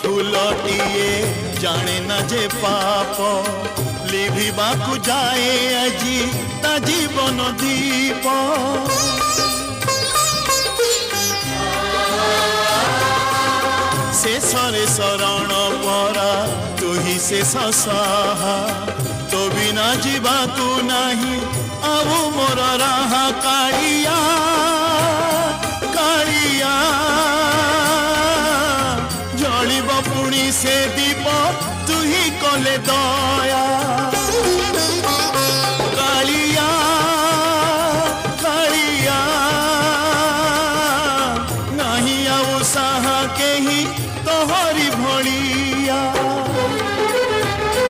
फूलटिए जाने न जे पाप लिभिबाकु जाए आजी ता जीवन दीप शेषरे शरण परा तू ही शेष सहा तो बिना जीवाकु नाही आउ मोर राहा कालिया कालिया जलिब पुणी से दीप तू ही कले द